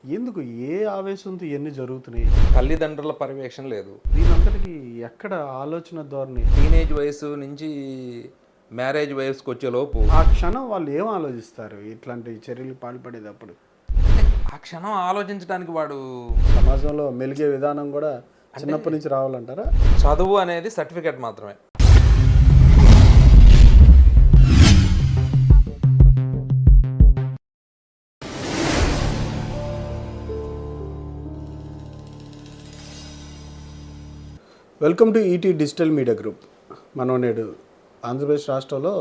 ఎందుకు ఏ ఆవేశంతో ఇవన్నీ జరుగుతున్నాయి? తల్లిదండ్రుల పర్యవేక్షణ లేదు. దీనంతటికి ఎక్కడ ఆలోచన ధోరణి? టీనేజ్ వయసు నుంచి మ్యారేజ్ వయసుకొచ్చే లోపు ఆ క్షణం వాళ్ళు ఏం ఆలోచిస్తారు ఇట్లాంటి చర్యలు పాల్పడేటప్పుడు? ఆ క్షణం ఆలోచించడానికి వాడు సమాజంలో మెలిగే విధానం కూడా చిన్నప్పటి నుంచి రావాలంటారా? చదువు అనేది సర్టిఫికేట్ మాత్రమే. Welcome to ET digital media group. మనం నేడు ఆంధ్రప్రదేశ్ రాష్ట్రంలో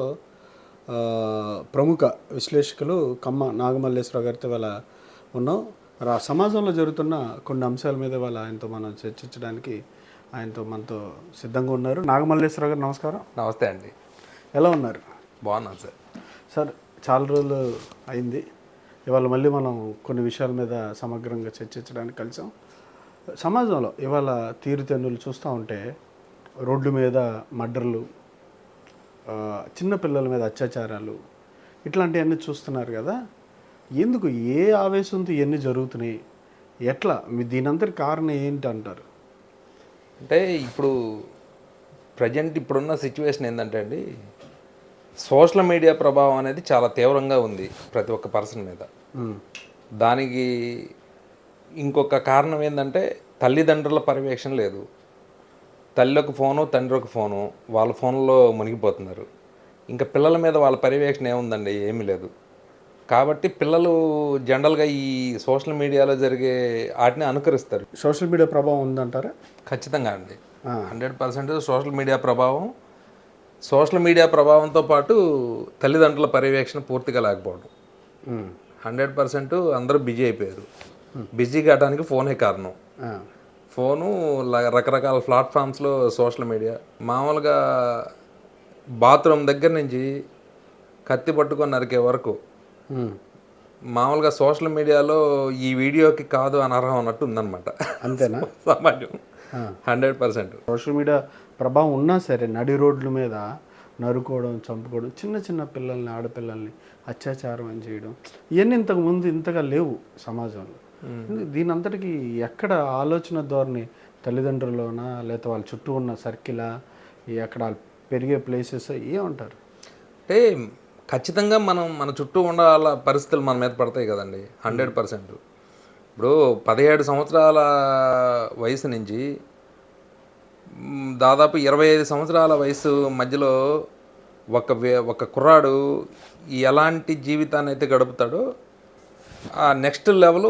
ప్రముఖ విశ్లేషకులు కమ్మ నాగమల్లేశ్వర గారితో వాళ్ళ ఉన్నాం. సమాజంలో జరుగుతున్న కొన్ని అంశాల మీద వాళ్ళ ఆయనతో మనం చర్చించడానికి మనతో సిద్ధంగా ఉన్నారు. నాగమల్లేశ్వర గారు నమస్కారం. నమస్తే అండి. ఎలా ఉన్నారు? బాగున్నాను సార్. సార్, చాలా రోజులు అయింది. ఇవాళ మళ్ళీ మనం కొన్ని విషయాల మీద సమగ్రంగా చర్చించడానికి కలిసాం. సమాజంలో ఇవాళ తీరుతెన్నులు చూస్తూ ఉంటే రోడ్డు మీద మర్డర్లు, చిన్నపిల్లల మీద అత్యాచారాలు, ఇట్లాంటివన్నీ చూస్తున్నారు కదా. ఎందుకు ఏ ఆవేశంతో ఇవన్నీ జరుగుతున్నాయి? ఎట్లా దీనంతటి కారణం ఏంటి అంటారు? అంటే ఇప్పుడున్న సిచ్యువేషన్ ఏంటంటే అండి, సోషల్ మీడియా ప్రభావం అనేది చాలా తీవ్రంగా ఉంది ప్రతి ఒక్క పర్సన్ మీద. దానికి ఇంకొక కారణం ఏంటంటే తల్లిదండ్రుల పర్యవేక్షణ లేదు. తల్లికి ఫోను, తండ్రికి ఫోను, వాళ్ళ ఫోన్లో మునిగిపోతున్నారు. ఇంకా పిల్లల మీద వాళ్ళ పర్యవేక్షణ ఏముందండి? ఏమీ లేదు. కాబట్టి పిల్లలు జనరల్గా ఈ సోషల్ మీడియాలో జరిగే వాటిని అనుకరిస్తారు. సోషల్ మీడియా ప్రభావం ఉందంటారా? ఖచ్చితంగా అండి, 100% సోషల్ మీడియా ప్రభావంతో పాటు తల్లిదండ్రుల పర్యవేక్షణ పూర్తిగా లేకపోవడం. 100% అందరూ బిజీ అయిపోయారు. బిజీ కావడానికి ఫోనే కారణం. ఫోను, రకరకాల ప్లాట్ఫామ్స్లో సోషల్ మీడియా, మామూలుగా బాత్రూమ్ దగ్గర నుంచి కత్తి పట్టుకొని నరికే వరకు మామూలుగా సోషల్ మీడియాలో ఈ వీడియోకి కాదు అనర్హం అన్నట్టు ఉందన్నమాట. అంతేనా? సమాజం 100%. సోషల్ మీడియా ప్రభావం ఉన్నా సరే నడి రోడ్ల మీద నరుకోవడం, చంపుకోవడం, చిన్న చిన్న పిల్లల్ని, ఆడపిల్లల్ని అత్యాచారం అని చేయడం, ఇవన్నీ ఇంతకుముందు ఇంతగా లేవు సమాజంలో. దీని అంతటికి ఎక్కడ ఆలోచన ధోరణి? తల్లిదండ్రుల్లోనా, లేకపోతే వాళ్ళ చుట్టూ ఉన్న సర్కిలా, ఎక్కడ పెరిగే ప్లేసెస్ ఏమంటారు? అంటే ఖచ్చితంగా మన చుట్టూ ఉండాల పరిస్థితులు మన మీద పడతాయి కదండి. 100%. ఇప్పుడు 17 సంవత్సరాల వయసు నుంచి దాదాపు 25 సంవత్సరాల వయసు మధ్యలో ఒక కుర్రాడు ఎలాంటి జీవితాన్ని అయితే గడుపుతాడో ఆ నెక్స్ట్ లెవెల్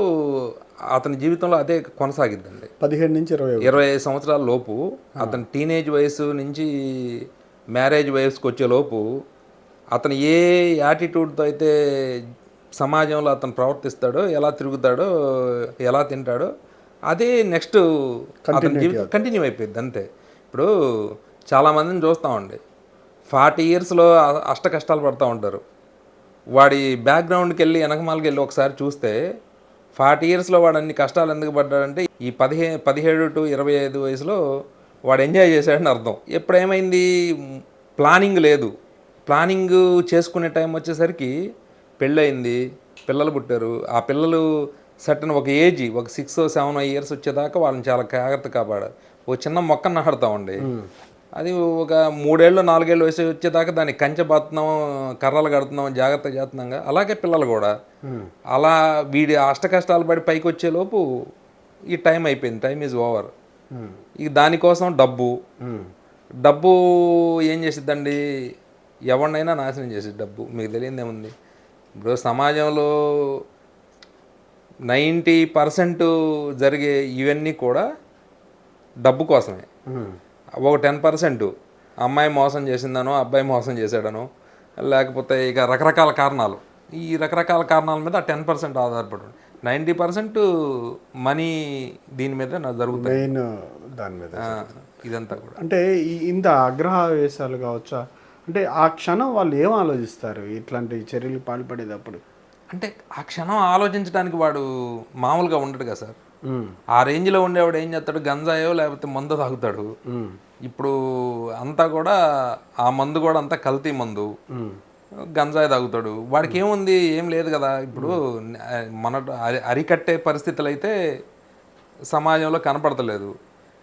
అతని జీవితంలో అదే కొనసాగిద్దండి. 15 నుంచి 25 సంవత్సరాల లోపు అతని టీనేజ్ వయసు నుంచి మ్యారేజ్ వయసుకు వచ్చే లోపు అతను ఏ యాటిట్యూడ్తో అయితే సమాజంలో అతను ప్రవర్తిస్తాడో, ఎలా తిరుగుతాడో, ఎలా తింటాడో, అదే నెక్స్ట్ అతని జీవితం కంటిన్యూ అయిపోయింది అంతే. ఇప్పుడు చాలామందిని చూస్తామండి, 40 ఇయర్స్లో అష్ట కష్టాలు పడుతూ ఉంటారు. వాడి బ్యాక్గ్రౌండ్కి వెళ్ళి వెనకమాలకి వెళ్ళి ఒకసారి చూస్తే 40 ఇయర్స్లో వాడు అన్ని కష్టాలు ఎందుకు పడ్డాడంటే ఈ 17 టు 25 వయసులో వాడు ఎంజాయ్ చేశాడని అర్థం. ఎప్పుడేమైంది? ప్లానింగ్ లేదు. ప్లానింగ్ చేసుకునే టైం వచ్చేసరికి పెళ్ళయింది, పిల్లలు పుట్టారు. ఆ పిల్లలు సర్టన్ ఒక ఏజ్, ఒక 6-7 ఇయర్స్ వచ్చేదాకా వాళ్ళని చాలా జాగ్రత్త కాపాడారు. ఓ చిన్న మొక్కను నాటుతామండి, అది ఒక 3-4 ఏళ్ళు వయసు వచ్చేదాకా దాన్ని కంచె బాతున్నాం, కర్రలు కడుతున్నాం, జాగ్రత్త చేస్తున్నాం. అలాగే పిల్లలు కూడా అలా వీడి అష్ట కష్టాలు పడి పైకి వచ్చేలోపు ఈ టైం అయిపోయింది. Time is over. ఇక దానికోసం డబ్బు ఏం చేసిద్దండి? ఎవరినైనా నాశనం చేసి డబ్బు. మీకు తెలియదు ఏముంది? ఇప్పుడు సమాజంలో 90% జరిగే ఇవన్నీ కూడా డబ్బు కోసమే. ఒక 10% అమ్మాయి మోసం చేసిందనో, అబ్బాయి మోసం చేశాడనో, లేకపోతే ఇక రకరకాల కారణాలు. ఈ రకరకాల కారణాల మీద 10% ఆధారపడి 90% మనీ దీని మీద జరుగుతుంది. మెయిన్ దాని మీద ఇదంతా కూడా అంటే ఇంత ఆగ్రహావేశాలు కావచ్చా? అంటే ఆ క్షణం వాళ్ళు ఏం ఆలోచిస్తారు ఇట్లాంటి చర్యలు పాల్పడేటప్పుడు? అంటే ఆ క్షణం ఆలోచించడానికి వాడు మామూలుగా ఉండడు కదా సార్. ఆ రేంజ్లో ఉండేవాడు ఏం చేస్తాడు? గంజాయో లేకపోతే మందు తాగుతాడు. ఇప్పుడు అంతా కూడా ఆ మందు కూడా అంతా కల్తీ మందు. గంజాయి తాగుతాడు. వాడికి ఏముంది, ఏం లేదు కదా. ఇప్పుడు మన అరికట్టే పరిస్థితులు అయితే సమాజంలో కనపడతలేదు.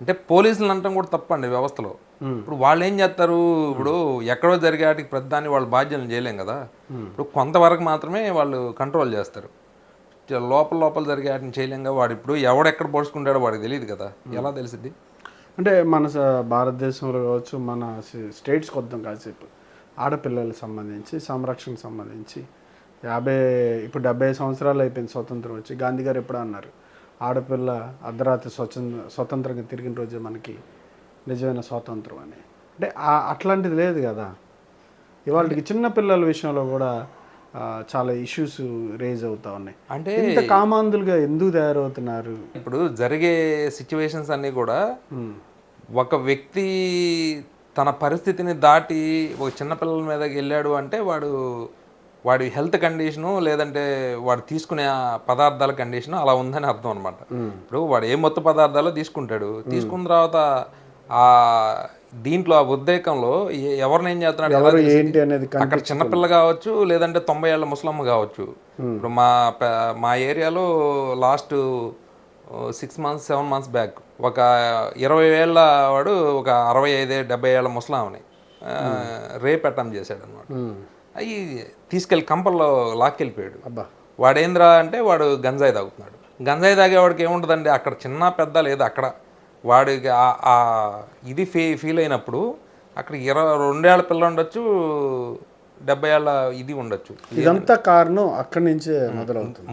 అంటే పోలీసులు అనటం కూడా తప్పండి వ్యవస్థలో. ఇప్పుడు వాళ్ళు ఏం చేస్తారు, ఇప్పుడు ఎక్కడో జరిగే వాటికి ప్రతిదాన్ని వాళ్ళు బాధ్యతలు చేయలేం కదా. ఇప్పుడు కొంతవరకు మాత్రమే వాళ్ళు కంట్రోల్ చేస్తారు. లోపల జరిగే వాటిని చేయలేంగా. వాడు ఇప్పుడు ఎవడెక్కడ పోసుకుంటాడో వాడికి తెలియదు కదా, ఎలా తెలిసిద్ది? అంటే మన భారతదేశంలో కావచ్చు, మన స్టేట్స్కి వద్దాం కాసేపు. ఆడపిల్లలకు సంబంధించి సంరక్షణకు సంబంధించి ఇప్పుడు 70 సంవత్సరాలు అయిపోయింది స్వతంత్రం వచ్చి. గాంధీ గారు ఎప్పుడో అన్నారు, ఆడపిల్ల అర్ధరాత్రి స్వతంత్రంగా తిరిగిన రోజే మనకి నిజమైన స్వాతంత్రం అని. అంటే అట్లాంటిది లేదు కదా. ఇవాళకి చిన్న పిల్లల విషయంలో కూడా చాలా ఇష్యూస్ రేజ్ అవుతా ఉన్నాయి. అంటే ఇంత కామాంధులుగా ఎందుకు తయారవుతున్నారు? ఇప్పుడు జరిగే సిచ్యువేషన్స్ అన్నీ కూడా ఒక వ్యక్తి తన పరిస్థితిని దాటి ఒక చిన్నపిల్లల మీదకి వెళ్ళాడు అంటే వాడి హెల్త్ కండిషను, లేదంటే వాడు తీసుకునే పదార్థాల కండిషను అలా ఉందని అర్థం అనమాట. ఇప్పుడు వాడు ఏ మొత్తం పదార్థాలు తీసుకుంటాడు, తీసుకున్న తర్వాత దీంట్లో ఆ ఉద్రేకంలో ఎవరిని ఏం చేస్తున్నాడు ఏంటి అనేది అక్కడ చిన్నపిల్ల కావచ్చు, లేదంటే 90 ఏళ్ల ముసలమ్మ కావచ్చు. ఇప్పుడు మా ఏరియాలో లాస్ట్ 6 months 7 months బ్యాక్ ఒక 20 ఏళ్ళ వాడు ఒక 65-70 ఏళ్ళ ముసలామని రేప్ అటెంప్ట్ చేశాడు అనమాట. అవి తీసుకెళ్ళి కంపల్లో లాక్కెళ్ళిపోయాడు. వాడేంద్రా అంటే వాడు గంజాయి తాగుతున్నాడు. గంజాయి తాగేవాడికి ఏముంటుందండి, అక్కడ చిన్న పెద్ద లేదు. అక్కడ వాడికి ఇది ఫీల్ అయినప్పుడు అక్కడ 22 ఏళ్ళ పిల్ల ఉండొచ్చు, 70 ఏళ్ళ ఇది ఉండొచ్చు. ఇదంతా కారణం అక్కడి నుంచే మొదలవుతుంది.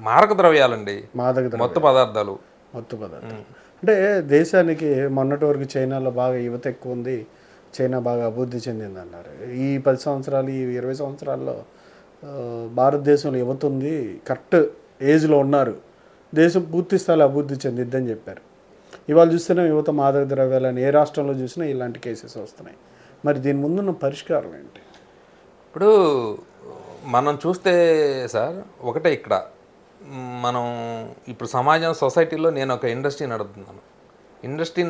మారక ద్రవ్యాలండి, మత్తు పదార్థాలు. అంటే దేశానికి మొన్నటి వరకు చైనాలో బాగా యువత ఎక్కువ ఉంది, చైనా బాగా అభివృద్ధి చెందింది అన్నారు. ఈ 10 సంవత్సరాలు, ఈ 20 సంవత్సరాల్లో భారతదేశంలో యువత ఉంది, కరెక్ట్ ఏజ్లో ఉన్నారు, దేశం పూర్తి స్థాయిలో అభివృద్ధి చెందిద్దని చెప్పారు. ఇవాళ చూస్తేనే యువత మాదక ద్రవ్యాలని ఏ రాష్ట్రంలో చూసినా ఇలాంటి కేసెస్ వస్తున్నాయి. మరి దీని ముందున్న పరిష్కారం ఏంటి? ఇప్పుడు మనం చూస్తే సార్ ఒకటే, ఇక్కడ మనం ఇప్పుడు సమాజం సొసైటీలో నేను ఒక ఇండస్ట్రీ నడుపుతున్నాను. ఇండస్ట్రీ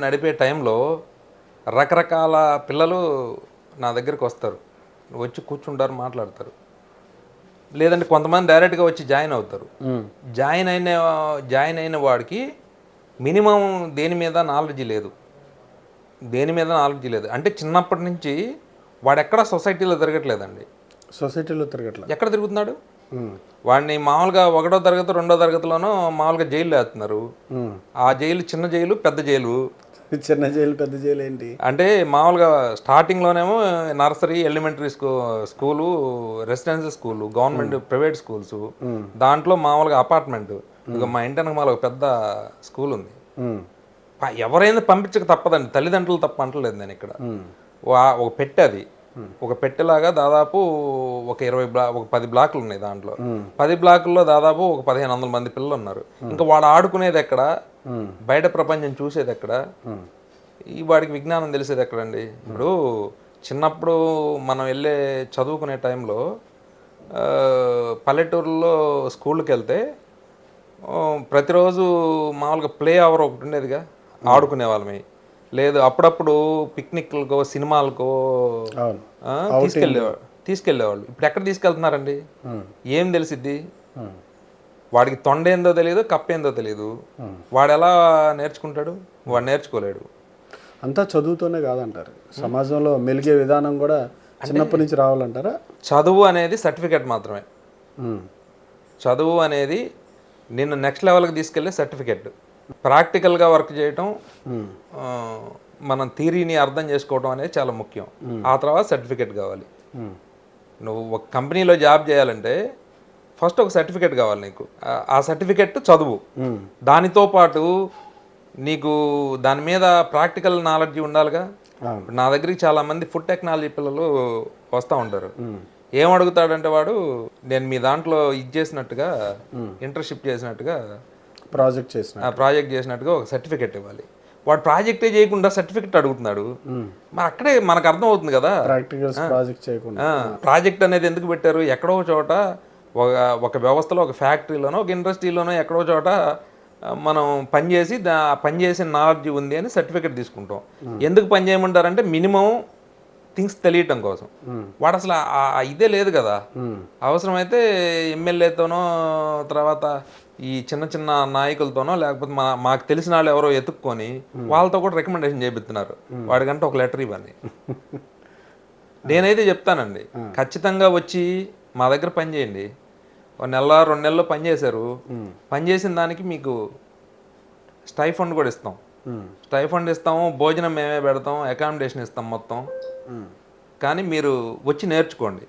నడిపే టైంలో రకరకాల పిల్లలు నా దగ్గరికి వస్తారు, వచ్చి కూర్చుంటారు, మాట్లాడతారు. లేదంటే కొంతమంది డైరెక్ట్గా వచ్చి జాయిన్ అవుతారు. జాయిన్ అయిన వాడికి మినిమం దేని మీద నాలెడ్జ్ లేదు. అంటే చిన్నప్పటి నుంచి వాడు ఎక్కడ సొసైటీలో తిరగట్లేదండి. ఎక్కడ తిరుగుతున్నాడు? వాడిని మామూలుగా 1వ తరగతి 2వ తరగతిలోనో మామూలుగా జైల్లో వేస్తున్నారు. ఆ జైలు చిన్న జైలు, పెద్ద జైలు. చిన్న జైలు, పెద్ద జైలు ఏంటి అంటే మామూలుగా స్టార్టింగ్లోనేమో nursery, elementary school, residential school, government private schools, దాంట్లో మామూలుగా అపార్ట్మెంట్. ఇక మా ఇంటి వెనక ఒక పెద్ద స్కూల్ ఉంది. ఎవరైనా పంపించక తప్పదండి, తల్లిదండ్రులు తప్ప అంటలేదు నేను ఇక్కడ. ఒక పెట్టె, అది ఒక పెట్టెలాగా దాదాపు ఒక 10 బ్లాకులు ఉన్నాయి. దాంట్లో 10 బ్లాకుల్లో దాదాపు ఒక 1500 మంది పిల్లలు ఉన్నారు. ఇంకా వాడు ఆడుకునేది ఎక్కడ, బయట ప్రపంచం చూసేది ఎక్కడ, వాడికి విజ్ఞానం తెలిసేది ఎక్కడండి? ఇప్పుడు చిన్నప్పుడు మనం వెళ్ళే చదువుకునే టైంలో పల్లెటూరులో స్కూల్కి వెళ్తే ప్రతిరోజు మామూలుగా ప్లే అవర్ ఒకటి ఉండేదిగా, ఆడుకునే వాళ్ళమే. లేదు అప్పుడప్పుడు పిక్నిక్లకో, సినిమాలకో తీసుకెళ్ళేవాళ్ళు. ఇప్పుడు ఎక్కడ తీసుకెళ్తున్నారండి? ఏం తెలిసిద్ది వాడికి? తొండేందో తెలియదు, కప్పేందో తెలియదు. వాడు ఎలా నేర్చుకుంటాడు? వాడు నేర్చుకోలేడు. అంతా చదువుతోనే కాదంటారు, సమాజంలో మెలిగే విధానం కూడా చిన్నప్పటి నుంచి రావాలంటారా? చదువు అనేది సర్టిఫికేట్ మాత్రమే. చదువు అనేది నిన్ను నెక్స్ట్ లెవెల్కి తీసుకెళ్ళే సర్టిఫికెట్. ప్రాక్టికల్గా వర్క్ చేయటం, మనం థియరీని అర్థం చేసుకోవడం అనేది చాలా ముఖ్యం. ఆ తర్వాత సర్టిఫికెట్ కావాలి. నువ్వు ఒక కంపెనీలో జాబ్ చేయాలంటే ఫస్ట్ ఒక సర్టిఫికెట్ కావాలి నీకు. ఆ సర్టిఫికెట్ చదువు, దానితో పాటు నీకు దాని మీద ప్రాక్టికల్ నాలెడ్జ్ ఉండాలిగా. నా దగ్గరికి చాలామంది ఫుడ్ టెక్నాలజీ పిల్లలు వస్తూ ఉంటారు. ఏం అడుగుతాడంటే వాడు, నేను మీ దాంట్లో ఇది చేసినట్టుగా, ఇంటర్న్షిప్ చేసినట్టుగా, ప్రాజెక్ట్ చేసినట్టుగా ఒక సర్టిఫికెట్ ఇవ్వాలి. వాడు ప్రాజెక్టే చేయకుండా సర్టిఫికెట్ అడుగుతున్నాడు. మరి అక్కడే మనకు అర్థం అవుతుంది కదా, ప్రాజెక్ట్ అనేది ఎందుకు పెట్టారు. ఎక్కడో చోట ఒక వ్యవస్థలో, ఒక ఫ్యాక్టరీలోనో, ఒక ఇండస్ట్రీలోనో ఎక్కడో చోట మనం పనిచేసిన నాలెడ్జ్ ఉంది అని సర్టిఫికెట్ తీసుకుంటాం. ఎందుకు పని చేయమంటారంటే మినిమం థింగ్స్ తెలియటం కోసం. వాడు అసలు ఆ ఇదే లేదు కదా. అవసరమైతే ఎమ్మెల్యేతోనో తర్వాత ఈ చిన్న చిన్న నాయకులతోనో లేకపోతే మాకు తెలిసిన వాళ్ళు ఎవరో ఎత్తుక్కొని వాళ్ళతో కూడా రికమెండేషన్ చేపిస్తున్నారు. వాడికంటే ఒక లెటర్ ఇవ్వండి. నేనైతే చెప్తానండి, ఖచ్చితంగా వచ్చి మా దగ్గర పని చేయండి. 1 నెల 2 నెలలు పని చేశారు, పని చేసిన దానికి మీకు స్టైఫండ్ కూడా ఇస్తాం. స్టైఫండ్ ఇస్తాము, భోజనం మేమే పెడతాం, అకామిడేషన్ ఇస్తాం మొత్తం. కానీ మీరు వచ్చి నేర్చుకోండి.